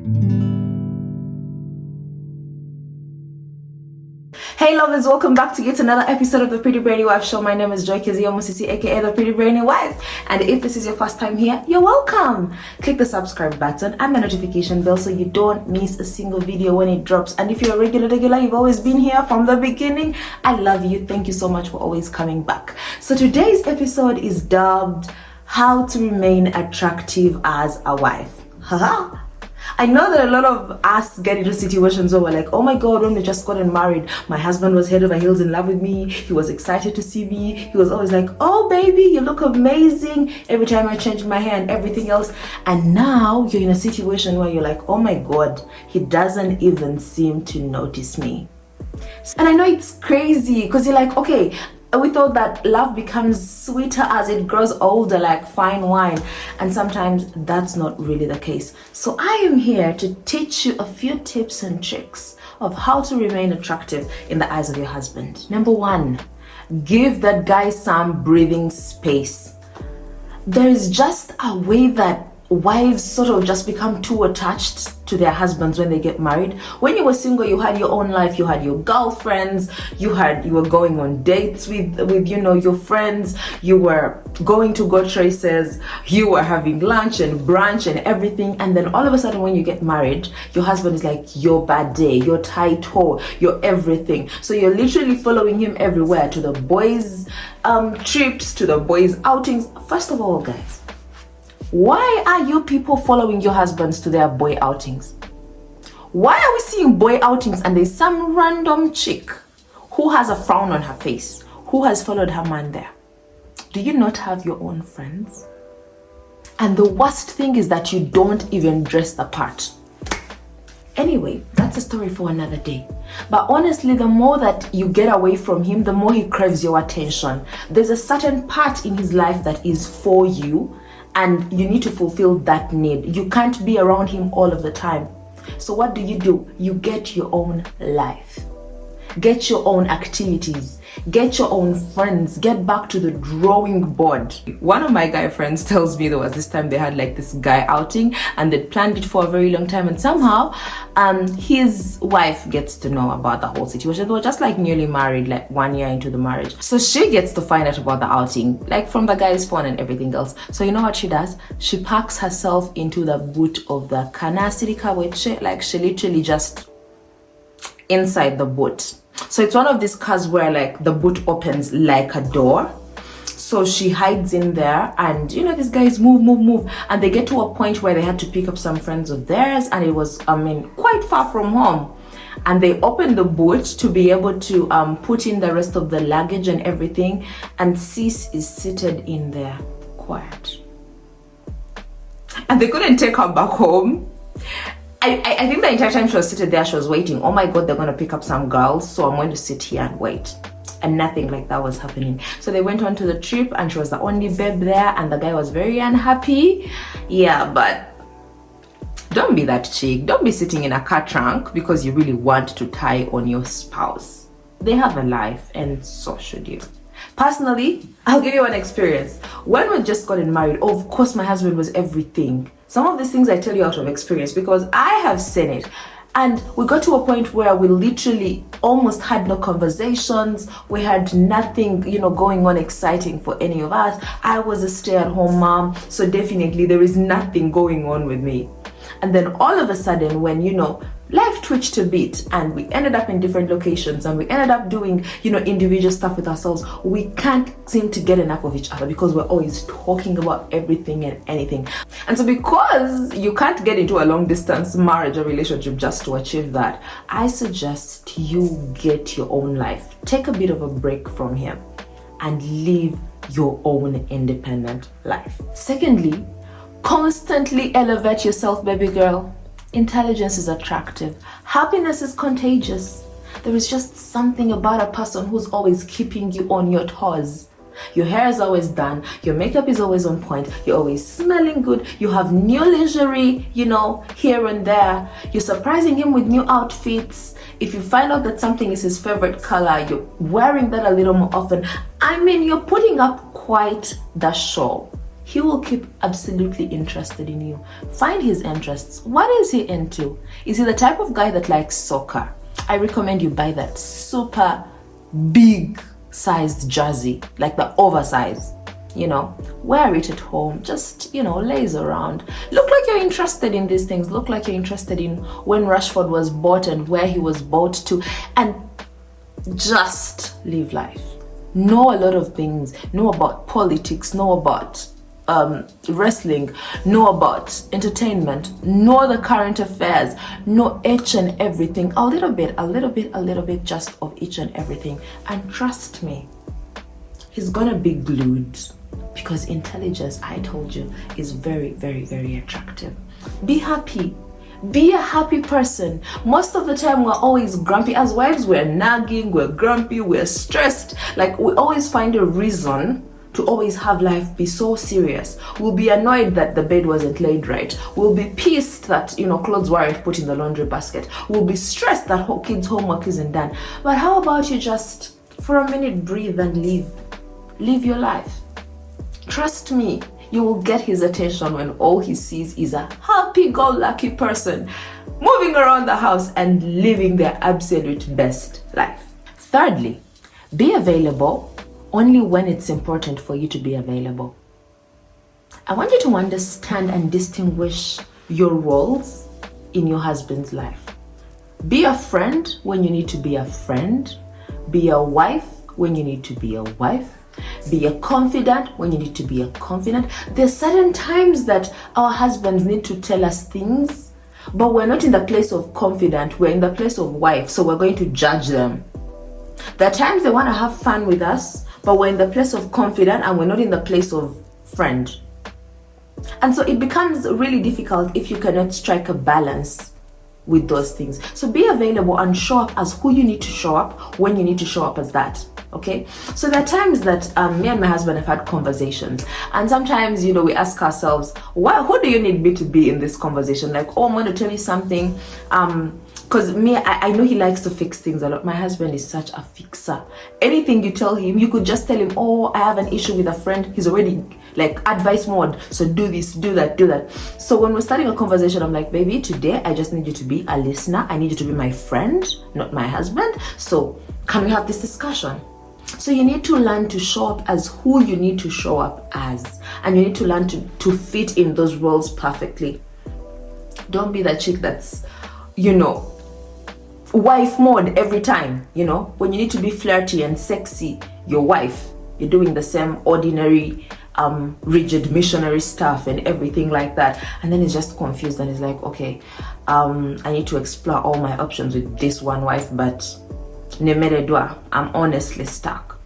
Hey lovers, welcome back to yet another episode of the Pretty Brainy Wife Show. My name is Joy Kizio aka the Pretty Brainy Wife, and if this is your first time here, you're welcome. Click the subscribe button and the notification bell so you don't miss a single video when it drops. And if you're a regular, you've always been here from the beginning, I love you. Thank you so much for always coming back. So today's episode is dubbed How to Remain Attractive as a Wife. Haha. I know that a lot of us get into situations where we're like, oh my god, when we just gotten married, my husband was head over heels in love with me. He was excited to see me. He was always like, oh baby, you look amazing every time I change my hair and everything else. And now you're in a situation where you're like, oh my god, he doesn't even seem to notice me. And I know it's crazy because you're like, okay, we thought that love becomes sweeter as it grows older, like fine wine, and sometimes that's not really the case. So I am here to teach you a few tips and tricks of how to remain attractive in the eyes of your husband. Number one, give that guy some breathing space. There is just a way that wives sort of just become too attached to their husbands when they get married. When you were single, you had your own life, you had your girlfriends, you were going on dates with your friends, you were going to go traces, you were having lunch and brunch and everything. And then all of a sudden when you get married, your husband is like your bad day, your tight hoe, your everything. So you're literally following him everywhere, to the boys' trips, to the boys' outings. First of all, guys, why are you people following your husbands to their boy outings? Why are we seeing boy outings and there's some random chick who has a frown on her face, who has followed her man there? Do you not have your own friends? And the worst thing is that you don't even dress the part. Anyway, that's a story for another day. But honestly, the more that you get away from him, the more he craves your attention. There's a certain part in his life that is for you, and you need to fulfill that need. You can't be around him all of the time. So what do? You get your own life. Get your own activities. Get your own friends. Get back to the drawing board. One of my guy friends tells me there was this time they had like this guy outing and they planned it for a very long time, and somehow his wife gets to know about the whole situation. They were just like newly married, like 1 year into the marriage. So she gets to find out about the outing, like from the guy's phone and everything else. So you know what she does? She packs herself into the boot of the canasiri kaweche, like she literally just inside the boot. So it's one of these cars where like the boot opens like a door. So she hides in there, and these guys move, and they get to a point where they had to pick up some friends of theirs, and it was quite far from home. And they opened the boot to be able to put in the rest of the luggage and everything, and Sis is seated in there quiet. And they couldn't take her back home. I think the entire time she was seated there, she was waiting. Oh my god, they're going to pick up some girls, so I'm going to sit here and wait. And nothing like that was happening. So they went on to the trip, and she was the only babe there, and the guy was very unhappy. Yeah, but don't be that chick. Don't be sitting in a car trunk because you really want to tie on your spouse. They have a life, and so should you. Personally, I'll give you an experience. When we just gotten married, of course my husband was everything. Some of these things I tell you out of experience because I have seen it. And we got to a point where we literally almost had no conversations. We had nothing, going on exciting for any of us. I was a stay-at-home mom, so definitely there is nothing going on with me. And then all of a sudden, when life twitched a bit and we ended up in different locations and we ended up doing individual stuff with ourselves, we can't seem to get enough of each other because we're always talking about everything and anything. And so because you can't get into a long distance marriage or relationship just to achieve that, I suggest you get your own life. Take a bit of a break from him and live your own independent life. Secondly, constantly elevate yourself, baby girl. Intelligence is attractive. Happiness is contagious. There is just something about a person who's always keeping you on your toes. Your hair is always done, your makeup is always on point, you're always smelling good, you have new lingerie, here and there. You're surprising him with new outfits. If you find out that something is his favorite color, you're wearing that a little more often. You're putting up quite the show. he will keep absolutely interested in you. Find his interests. What is he into? Is he the type of guy that likes soccer? I recommend you buy that super big sized jersey, like the oversized. Wear it at home, just laze around. Look like you're interested in these things. Look like you're interested in when Rashford was bought and where he was bought to, and just live life. Know a lot of things. Know about politics, know about wrestling, know about entertainment, know the current affairs, know each and everything, a little bit just of each and everything. And trust me, he's gonna be glued, because intelligence, I told you, is very, very, very attractive. Be happy. Be a happy person. Most of the time we're always grumpy. As wives, we're nagging, we're grumpy, we're stressed. Like, we always find a reason to always have life be so serious. We'll be annoyed that the bed wasn't laid right. We'll be pissed that clothes weren't put in the laundry basket. We'll be stressed that kids' homework isn't done. But how about you just for a minute breathe and live your life? Trust me, you will get his attention when all he sees is a happy-go-lucky person moving around the house and living their absolute best life. Thirdly, be available only when it's important for you to be available. I want you to understand and distinguish your roles in your husband's life. Be a friend when you need to be a friend. Be a wife when you need to be a wife. Be a confidant when you need to be a confidant. There's certain times that our husbands need to tell us things, but we're not in the place of confidant, we're in the place of wife, so we're going to judge them. There are times they want to have fun with us, but we're in the place of confidant and we're not in the place of friend. And so it becomes really difficult if you cannot strike a balance with those things. So be available and show up as who you need to show up when you need to show up as that. Okay, so there are times that me and my husband have had conversations, and sometimes we ask ourselves, who do you need me to be in this conversation? Like, I'm going to tell you something, because I know he likes to fix things a lot. My husband is such a fixer. Anything you tell him, you could just tell him, I have an issue with a friend. He's already like advice mode, so do this, do that. So when we're starting a conversation, I'm like, baby, today I just need you to be a listener. I need you to be my friend, not my husband. So can we have this discussion? So you need to learn to show up as who you need to show up as, and you need to learn to fit in those roles perfectly. Don't be that chick that's wife mode every time. When you need to be flirty and sexy, your wife, you're doing the same ordinary rigid missionary stuff and everything like that, and then he's just confused and he's like, okay, I need to explore all my options with this one wife, but I'm honestly stuck.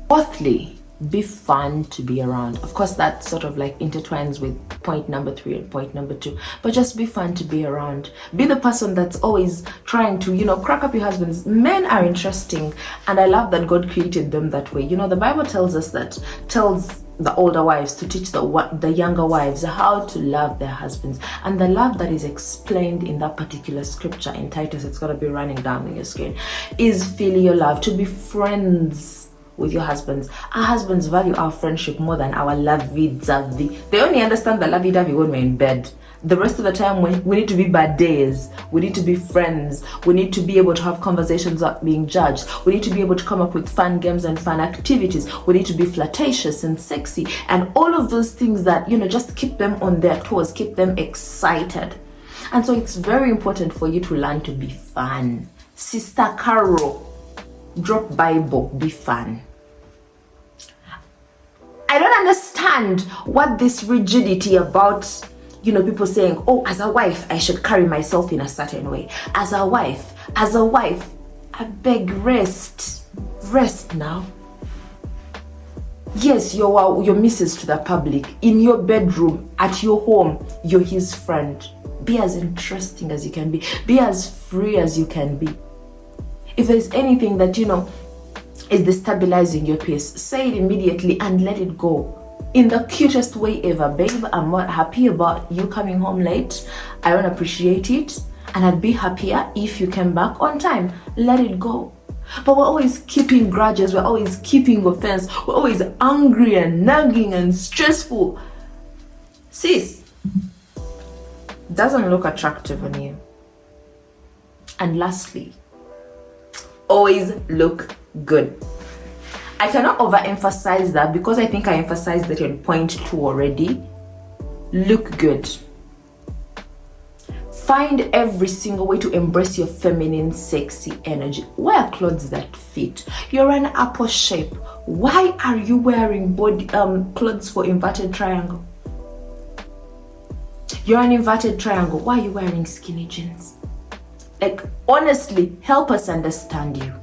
Fourthly, be fun to be around. Of course, that sort of like intertwines with point number 3 and point number 2, but just be fun to be around. Be the person that's always trying to crack up your husbands. Men are interesting, and I love that God created them that way. The Bible tells the older wives to teach the younger wives how to love their husbands, and the love that is explained in that particular scripture in Titus, it's going to be running down on your screen, is filial love, to be friends with your husbands. Our husbands value our friendship more than our lovey-dovey. They only understand the lovey-dovey when we're in bed. The rest of the time, we need to be bad days. We need to be friends. We need to be able to have conversations without being judged. We need to be able to come up with fun games and fun activities. We need to be flirtatious and sexy and all of those things that, just keep them on their toes, keep them excited. And so it's very important for you to learn to be fun. Sister Carol, drop Bible, be fun. I don't understand what this rigidity about people saying, as a wife, I should carry myself in a certain way. As a wife, I beg, rest now. Yes, you're Mrs. to the public. In your bedroom, at your home, you're his friend. Be as interesting as you can be. Be as free as you can be. If there's anything that, is destabilizing your peace, say it immediately and let it go. In the cutest way ever. Babe, I'm not happy about you coming home late. I don't appreciate it, and I'd be happier if you came back on time. Let it go. But we're always keeping grudges, we're always keeping offense, we're always angry and nagging and stressful. sis, doesn't look attractive on you. And lastly, always look good. I cannot overemphasize that because I think I emphasized that in point 2 already. Look good. Find every single way to embrace your feminine, sexy energy. Wear clothes that fit. You're an apple shape. Why are you wearing clothes for inverted triangle? You're an inverted triangle. Why are you wearing skinny jeans? Like, honestly, help us understand you.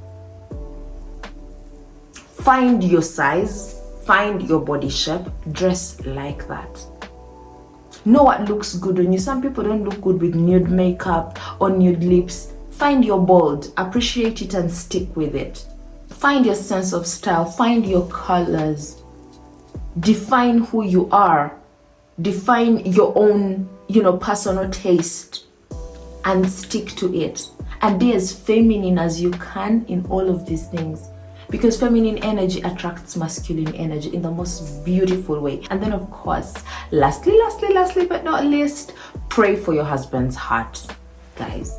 Find your size, find your body shape, dress like that. Know what looks good on you. Some people don't look good with nude makeup or nude lips. Find your bold, appreciate it and stick with it. Find your sense of style, find your colors. Define who you are. Define your own, personal taste and stick to it. And be as feminine as you can in all of these things. Because feminine energy attracts masculine energy in the most beautiful way. And then, of course, lastly but not least, pray for your husband's heart. Guys,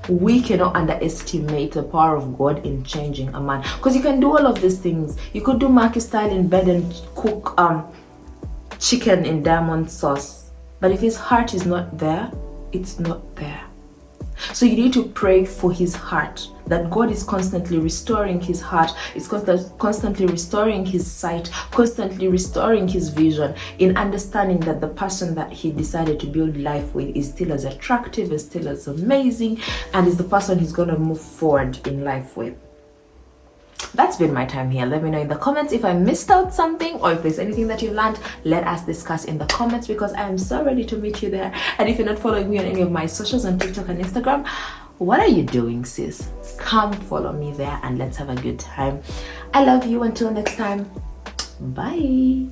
we cannot underestimate the power of God in changing a man. Because you can do all of these things. You could do Marky style in bed and cook chicken in diamond sauce. But if his heart is not there, it's not there. So you need to pray for his heart, that God is constantly restoring his heart, is constantly restoring his sight, constantly restoring his vision, in understanding that the person that he decided to build life with is still as attractive, is still as amazing, and is the person he's going to move forward in life with. That's been my time here. Let me know in the comments if I missed out something or if there's anything that you learned. Let us discuss in the comments because I am so ready to meet you there. And if you're not following me on any of my socials on TikTok and Instagram, what are you doing, sis? Come follow me there and let's have a good time. I love you. Until next time, bye.